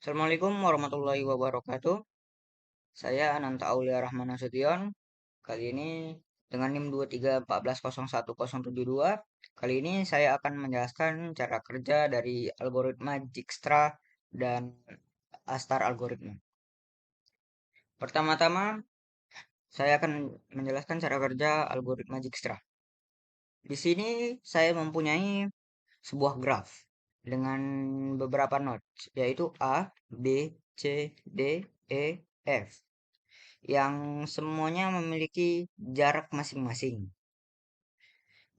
Assalamualaikum warahmatullahi wabarakatuh. Saya Ananta Aulia Rahman Nasution. Kali ini dengan NIM 23140172. Kali ini saya akan menjelaskan cara kerja dari algoritma Dijkstra dan Astar algoritma. Pertama-tama, saya akan menjelaskan cara kerja algoritma Dijkstra. Di sini saya mempunyai sebuah graf dengan beberapa nodes, yaitu A, B, C, D, E, F, yang semuanya memiliki jarak masing-masing.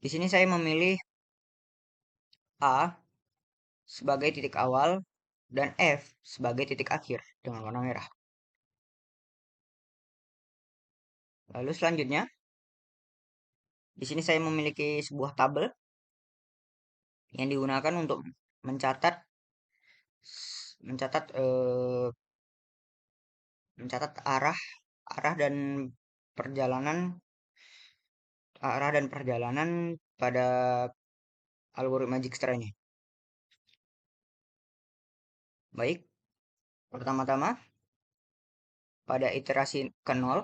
Di sini saya memilih A sebagai titik awal dan F sebagai titik akhir dengan warna merah. Lalu selanjutnya, di sini saya memiliki sebuah tabel yang digunakan untuk mencatat mencatat eh, mencatat arah dan perjalanan pada algoritma Dijkstra ini. Baik, pertama-tama pada iterasi ke 0,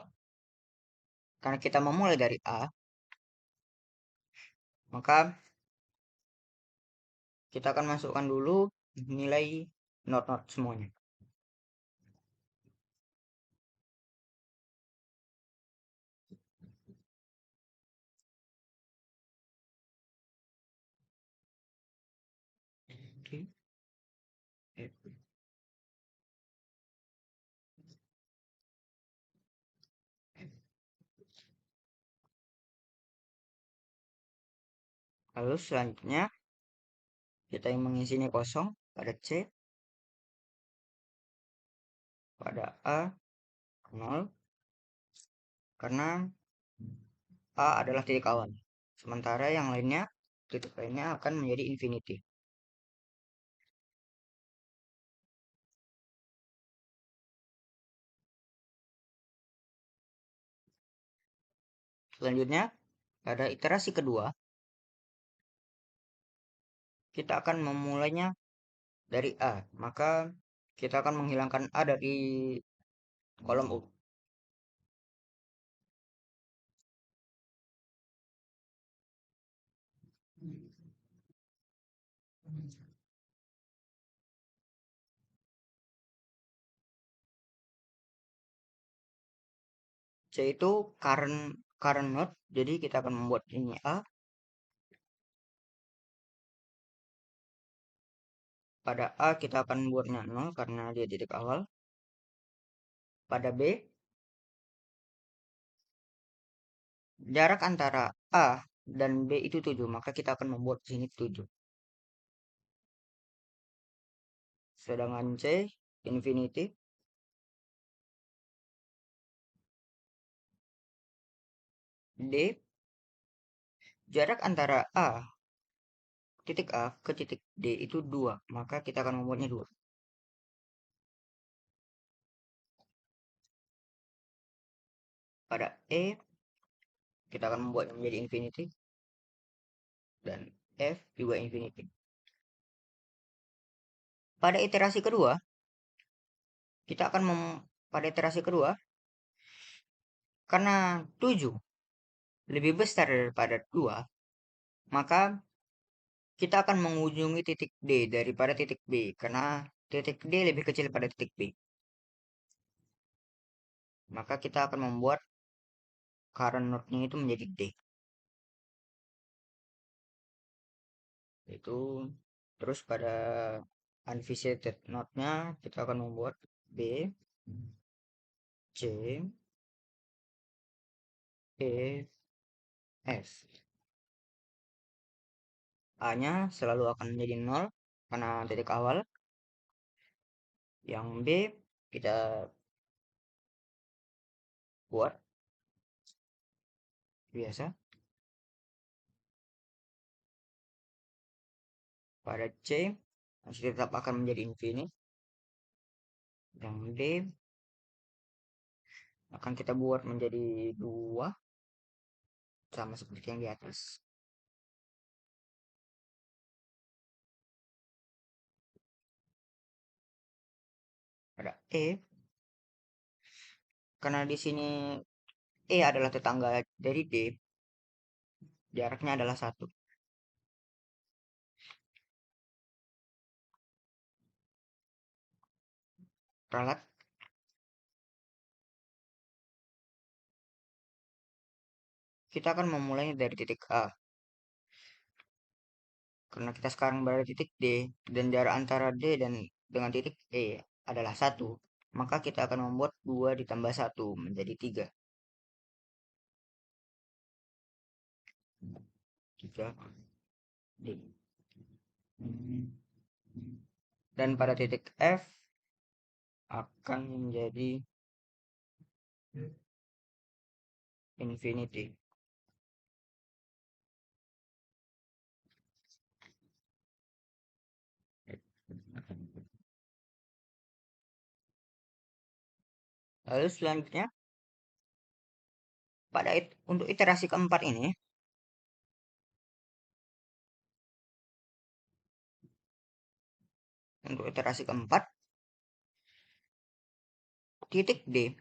karena kita memulai dari A, maka kita akan masukkan dulu nilai not semuanya. Oke. Lalu selanjutnya kita yang mengisinya kosong pada C, pada A 0, karena A adalah titik awal. Sementara yang lainnya, titik lainnya akan menjadi infinity. Selanjutnya, pada iterasi kedua, kita akan memulainya dari A. Maka kita akan menghilangkan A dari kolom U. C itu current node, jadi kita akan membuat ini A. Pada A kita akan membuatnya 0 karena dia titik awal. Pada B, jarak antara A dan B itu 7, maka kita akan membuat sini 7. Sedangkan C, infinity. D, jarak antara titik A ke titik D itu 2, maka kita akan membuatnya 2. Pada E, kita akan membuatnya menjadi infinity. Dan F juga infinity. Pada iterasi kedua, kita akan pada iterasi kedua, karena 7 lebih besar daripada 2, maka kita akan mengunjungi titik D daripada titik B, karena titik D lebih kecil pada titik B. Maka kita akan membuat current node-nya itu menjadi D. Itu terus pada unvisited node-nya kita akan membuat B, C, E, F. A-nya selalu akan menjadi 0 karena titik awal. Yang B kita buat biasa. Pada C masih tetap akan menjadi infinite. Yang D akan kita buat menjadi 2, sama seperti yang di atas. pada E, karena di sini E adalah tetangga dari D, jaraknya adalah satu. Ralat, kita akan memulainya dari titik A. Karena kita sekarang berada di titik D, dan jarak antara D dan dengan titik E adalah satu, maka kita akan membuat 2 ditambah satu menjadi 3. 3 D. Dan pada titik F akan menjadi infinity. Lalu selanjutnya, untuk iterasi keempat ini, untuk iterasi keempat, titik D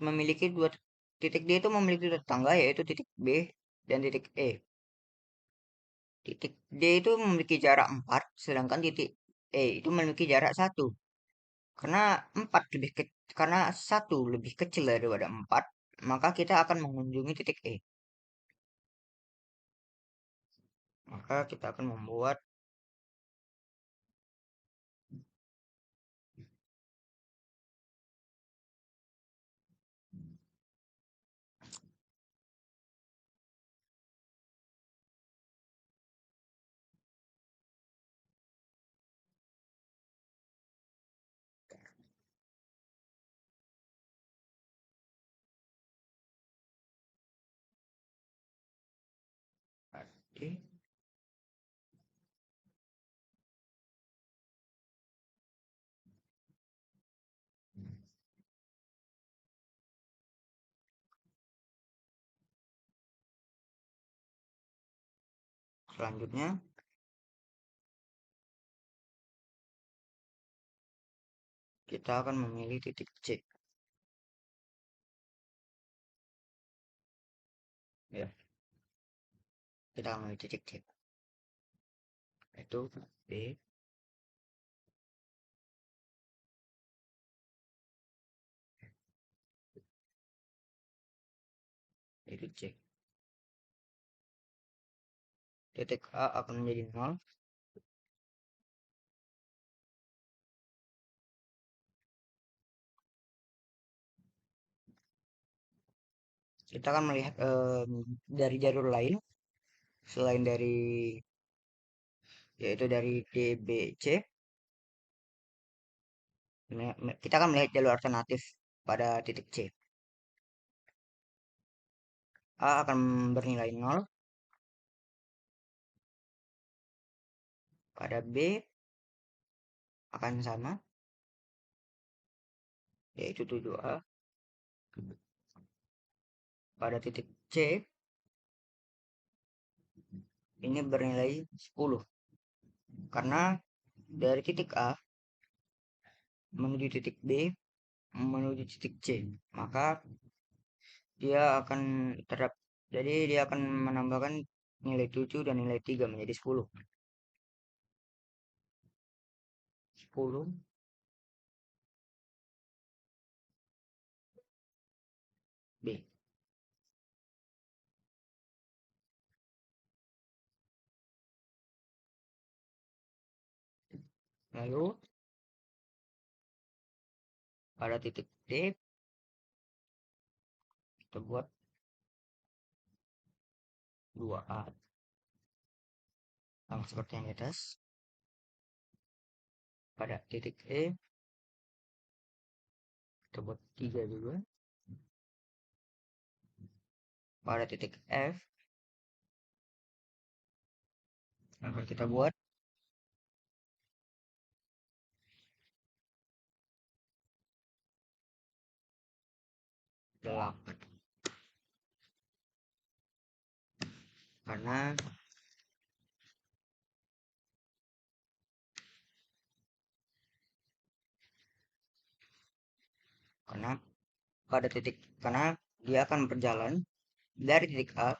memiliki dua titik D itu memiliki dua tetangga, yaitu titik B dan titik E. Titik D itu memiliki jarak 4, sedangkan titik E itu memiliki jarak 1. Karena 4 karena 1 lebih kecil daripada 4, maka kita akan mengunjungi titik E. Maka kita akan membuat D. Selanjutnya kita akan memilih titik C. Ya, kita akan memilih titik C. Itu B, itu C. Titik A akan menjadi 0. Kita akan melihat dari jalur lain selain dari, yaitu dari DBC. Kita akan melihat jalur alternatif pada titik C. A akan bernilai 0, pada B akan sama, yaitu 7A. Pada titik C ini bernilai 10, karena dari titik A menuju titik B menuju titik C, maka dia akan jadi dia akan menambahkan nilai 7 dan nilai 3 menjadi 10. 10 B. Lalu pada titik D kita buat 2A sama seperti yang di atas. Pada titik E kita buat 3 juga. Pada titik F akan kita buat 8, karena karena karena dia akan berjalan dari titik A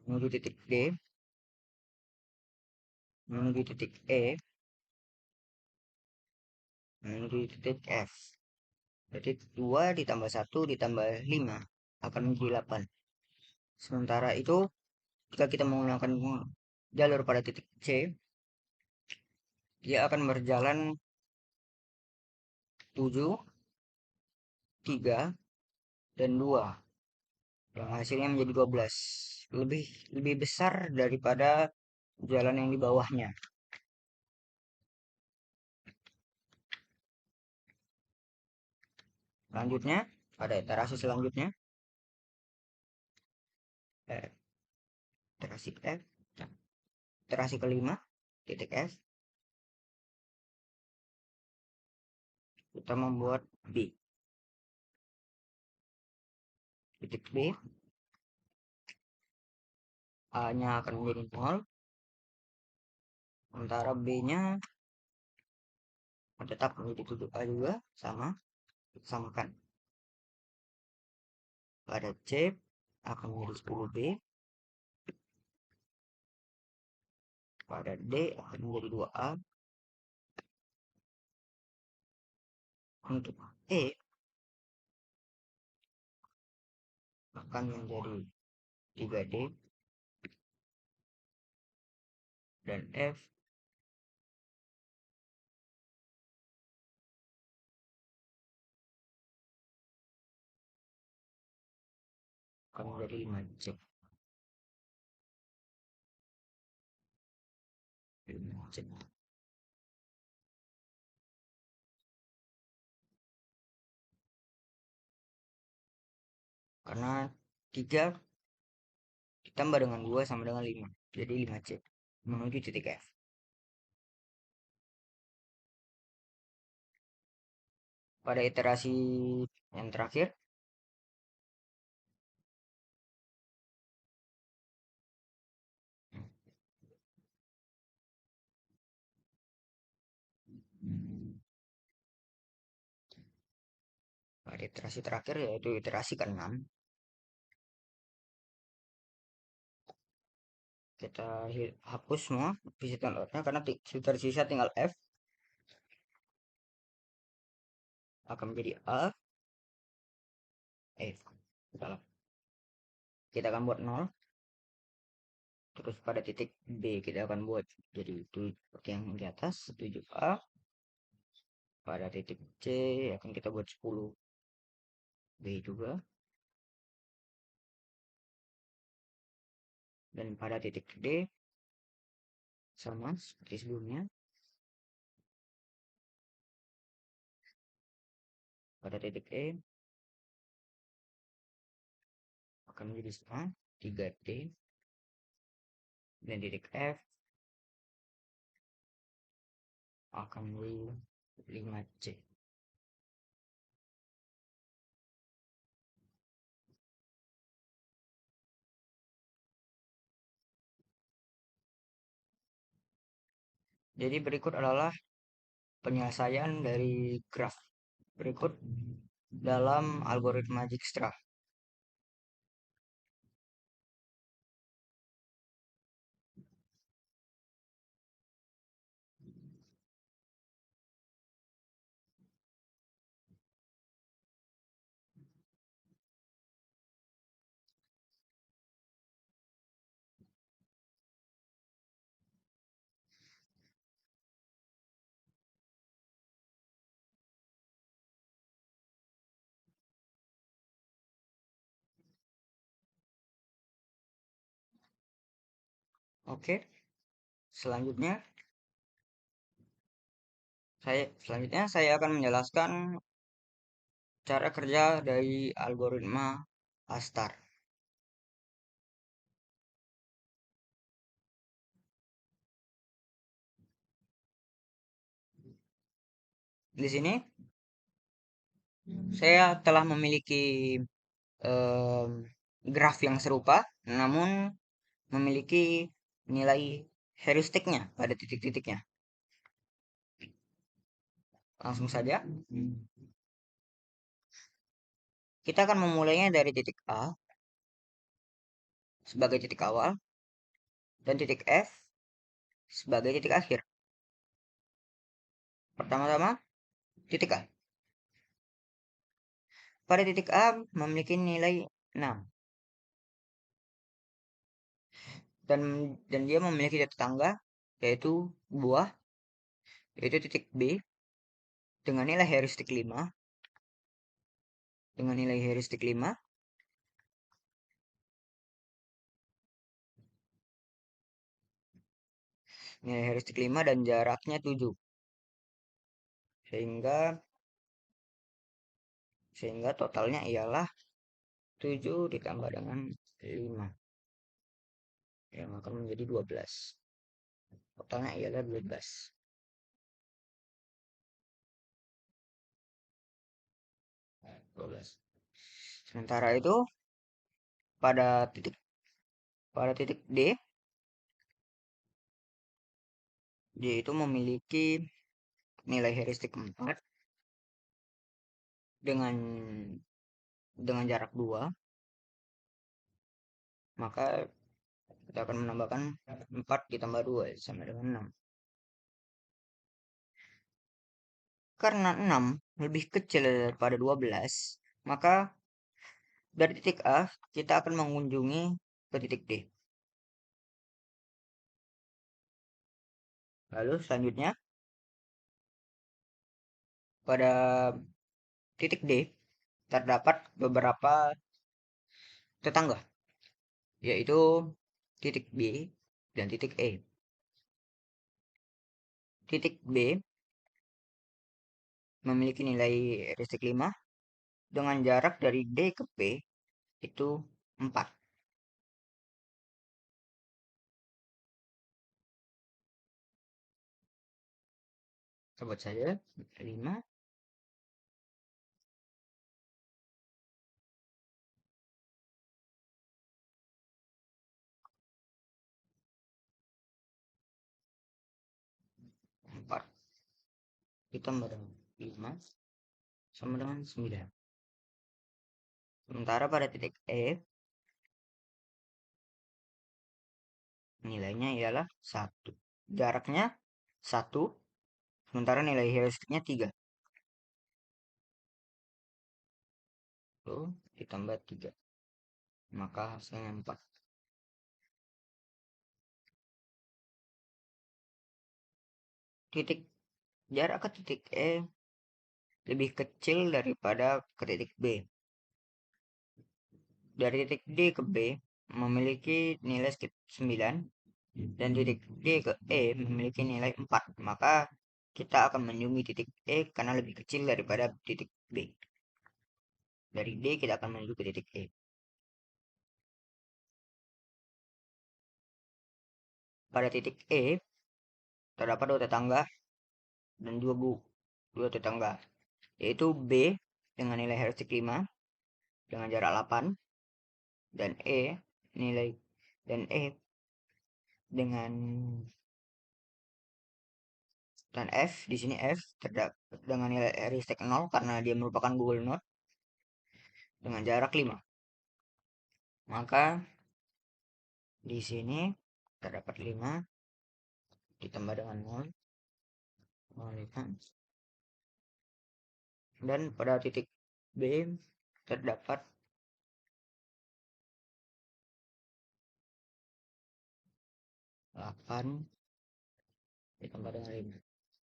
menuju titik D menuju titik E menuju titik F. Jadi 2 ditambah 1 ditambah 5 akan menjadi 8. Sementara itu, jika kita menggunakan jalur pada titik C, dia akan berjalan 7, 3, dan 2. Yang hasilnya menjadi 12. Lebih lebih besar daripada jalan yang di bawahnya. Selanjutnya, pada iterasi selanjutnya, eh, iterasi F, iterasi kelima, titik F, kita membuat B. Titik B, A-nya akan menjadi 0, sementara B-nya tetap menjadi 7A juga, sama, samakan. Pada C akan menjadi 10B, pada D akan menjadi 2A, untuk E akan menjadi 3D, dan F akan menjadi 5C. 5C. Karena 3 ditambah dengan 2 sama dengan 5. Jadi 5C menuju titik F. Pada iterasi yang terakhir, pada iterasi terakhir yaitu iterasi ke-6, kita hapus semua visitor node-nya karena tersisa tinggal F, akan menjadi A, F. Kita akan buat 0. Terus pada titik B kita akan buat jadi itu seperti yang di atas 7A. Pada titik C akan kita buat 10 B juga. Dan pada titik D sama seperti sebelumnya. Pada titik E akan menjadi sama 3D. Dan titik F akan menjadi 5C. Jadi berikut adalah penyelesaian dari graf berikut dalam algoritma Dijkstra. Oke, selanjutnya saya akan menjelaskan cara kerja dari algoritma Astar. Di sini saya telah memiliki em, graf yang serupa, namun memiliki nilai heuristiknya pada titik-titiknya. Langsung saja Kita akan memulainya dari titik A sebagai titik awal dan titik F sebagai titik akhir. Pertama-tama, titik A. Pada titik A memiliki nilai 6 dan dia memiliki tetangga yaitu buah yaitu titik B dengan nilai heuristik 5 dengan nilai heuristik 5 nilai heuristik 5 dan jaraknya 7 sehingga totalnya ialah 7 ditambah dengan 5 yang akan menjadi 12. Totalnya ialah 12. 12. Sementara itu pada titik D, D itu memiliki nilai heuristik 4 dengan jarak 2, maka kita akan menambahkan 4 ditambah 2 sama dengan 6. Karena 6 lebih kecil daripada 12, maka dari titik A kita akan mengunjungi ke titik D. Lalu selanjutnya pada titik D terdapat beberapa tetangga, yaitu titik B dan titik E. Titik B memiliki nilai heuristik 5 dengan jarak dari D ke B itu 4. Sebut saja 5, 4 ditambah dengan 5 sama dengan 9. Sementara pada titik E nilainya ialah 1. Jaraknya 1, sementara nilai heuristiknya 3. Lalu ditambah 3, maka hasilnya 4. Titik jarak ke titik E lebih kecil daripada ke titik B. Dari titik D ke B memiliki nilai 9 dan titik D ke E memiliki nilai 4. Maka kita akan mengunjungi titik E karena lebih kecil daripada titik B. Dari D kita akan menuju ke titik E. Pada titik E terdapat dua tetangga dan dua tetangga, yaitu B dengan nilai heuristik 5 dengan jarak 8 dan nilai E dengan dan F di sini F terdapat dengan nilai heuristik 0 karena dia merupakan Google Node dengan jarak 5. Maka di sini terdapat 5 ditambah dengan 0, 0, dan pada titik B terdapat 8 ditambah dengan 5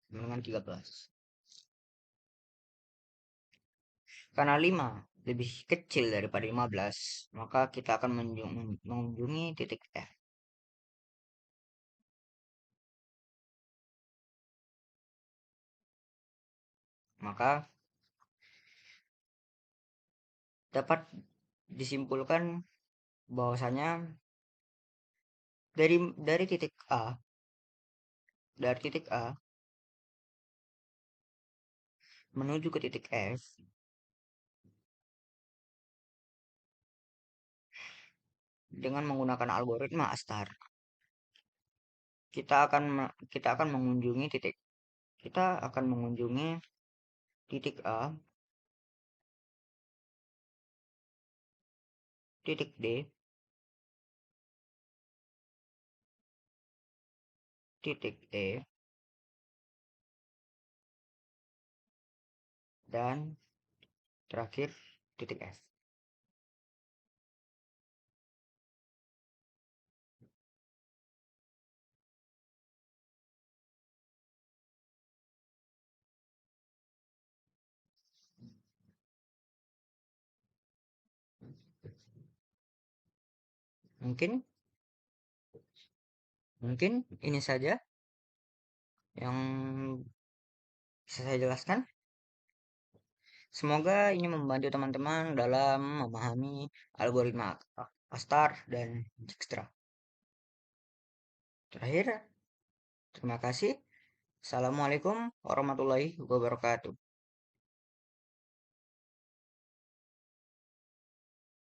dengan 13. Karena 5 lebih kecil daripada 15, maka kita akan mengunjungi titik F. Maka dapat disimpulkan bahwasanya dari titik A menuju ke titik F dengan menggunakan algoritma Astar, kita akan mengunjungi titik A titik D, titik E, dan terakhir titik F. Mungkin mungkin ini saja yang bisa saya jelaskan. Semoga ini membantu teman-teman dalam memahami algoritma Astar dan Dijkstra. Terakhir, terima kasih. Assalamualaikum warahmatullahi wabarakatuh.